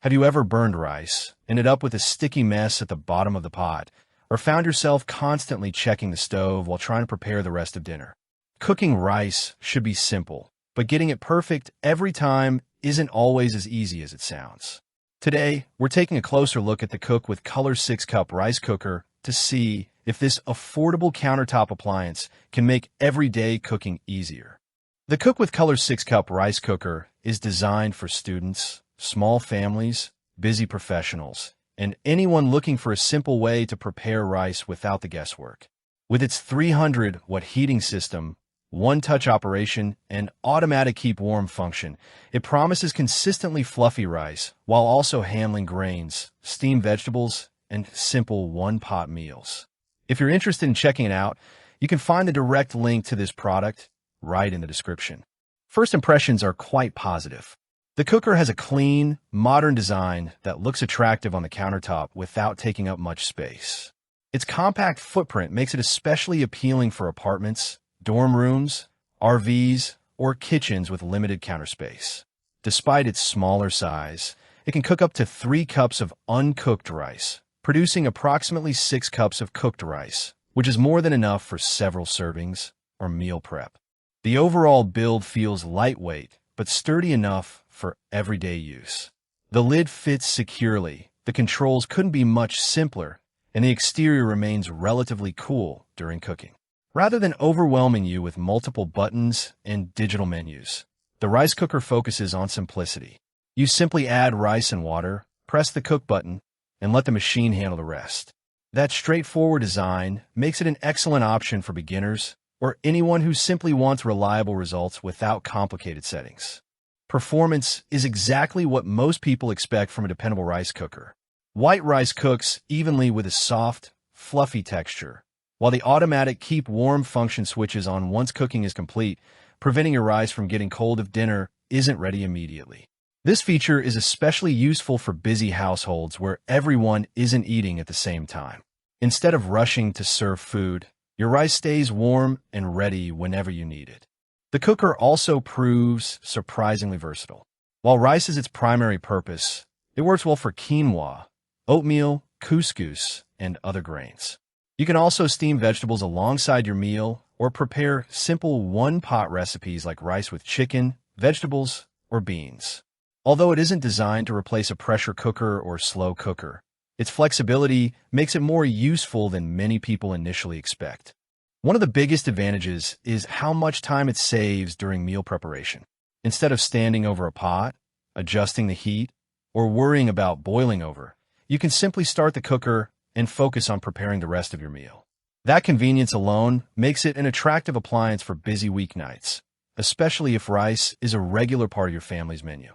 Have you ever burned rice, ended up with a sticky mess at the bottom of the pot, or found yourself constantly checking the stove while trying to prepare the rest of dinner? Cooking rice should be simple, but getting it perfect every time isn't always as easy as it sounds. Today, we're taking a closer look at the Cook with Color 6-Cup rice cooker to see if this affordable countertop appliance can make everyday cooking easier. The Cook with Color 6-Cup rice cooker is designed for students, small families, busy professionals, and anyone looking for a simple way to prepare rice without the guesswork. With its 300-watt heating system, one-touch operation, and automatic keep warm function, it promises consistently fluffy rice while also handling grains, steamed vegetables, and simple one-pot meals. If you're interested in checking it out, you can find the direct link to this product right in the description. First impressions are quite positive. The cooker has a clean, modern design that looks attractive on the countertop without taking up much space. Its compact footprint makes it especially appealing for apartments, dorm rooms, RVs, or kitchens with limited counter space. Despite its smaller size, it can cook up to 3 cups of uncooked rice, producing approximately 6 cups of cooked rice, which is more than enough for several servings or meal prep. The overall build feels lightweight, but sturdy enough for everyday use. The lid fits securely, the controls couldn't be much simpler, and the exterior remains relatively cool during cooking. Rather than overwhelming you with multiple buttons and digital menus, the rice cooker focuses on simplicity. You simply add rice and water, press the cook button, and let the machine handle the rest. That straightforward design makes it an excellent option for beginners or anyone who simply wants reliable results without complicated settings. Performance is exactly what most people expect from a dependable rice cooker. White rice cooks evenly with a soft, fluffy texture, while the automatic keep warm function switches on once cooking is complete, preventing your rice from getting cold if dinner isn't ready immediately. This feature is especially useful for busy households where everyone isn't eating at the same time. Instead of rushing to serve food, your rice stays warm and ready whenever you need it. The cooker also proves surprisingly versatile. While rice is its primary purpose, it works well for quinoa, oatmeal, couscous, and other grains. You can also steam vegetables alongside your meal or prepare simple one-pot recipes like rice with chicken, vegetables, or beans. Although it isn't designed to replace a pressure cooker or slow cooker, its flexibility makes it more useful than many people initially expect. One of the biggest advantages is how much time it saves during meal preparation. Instead of standing over a pot, adjusting the heat, or worrying about boiling over, you can simply start the cooker and focus on preparing the rest of your meal. That convenience alone makes it an attractive appliance for busy weeknights, especially if rice is a regular part of your family's menu.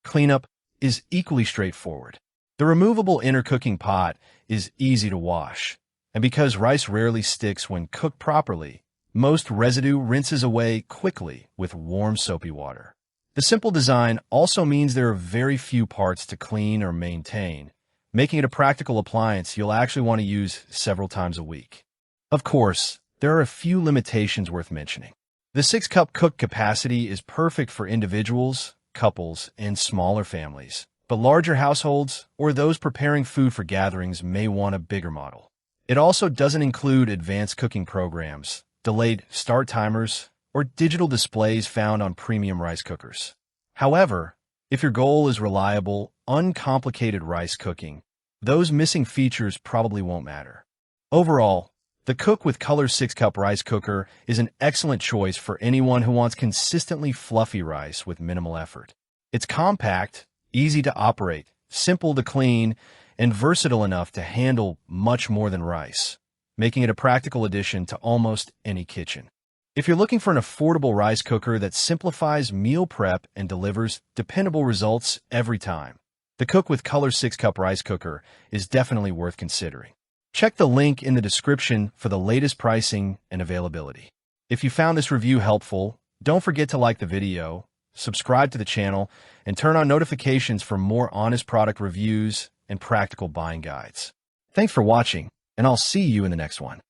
Cleanup is equally straightforward. The removable inner cooking pot is easy to wash, and because rice rarely sticks when cooked properly, most residue rinses away quickly with warm soapy water. The simple design also means there are very few parts to clean or maintain, making it a practical appliance you'll actually want to use several times a week. Of course, there are a few limitations worth mentioning. The 6-cup cook capacity is perfect for individuals, couples, and smaller families, but larger households or those preparing food for gatherings may want a bigger model. It also doesn't include advanced cooking programs, delayed start timers, or digital displays found on premium rice cookers. However, if your goal is reliable, uncomplicated rice cooking, those missing features probably won't matter. Overall, the Cook with Color 6-Cup rice cooker is an excellent choice for anyone who wants consistently fluffy rice with minimal effort. It's compact, easy to operate, simple to clean, and versatile enough to handle much more than rice, making it a practical addition to almost any kitchen. If you're looking for an affordable rice cooker that simplifies meal prep and delivers dependable results every time, the Cook with Color 6-Cup rice cooker is definitely worth considering. Check the link in the description for the latest pricing and availability. If you found this review helpful, don't forget to like the video, subscribe to the channel, and turn on notifications for more honest product reviews and practical buying guides. Thanks for watching, and I'll see you in the next one.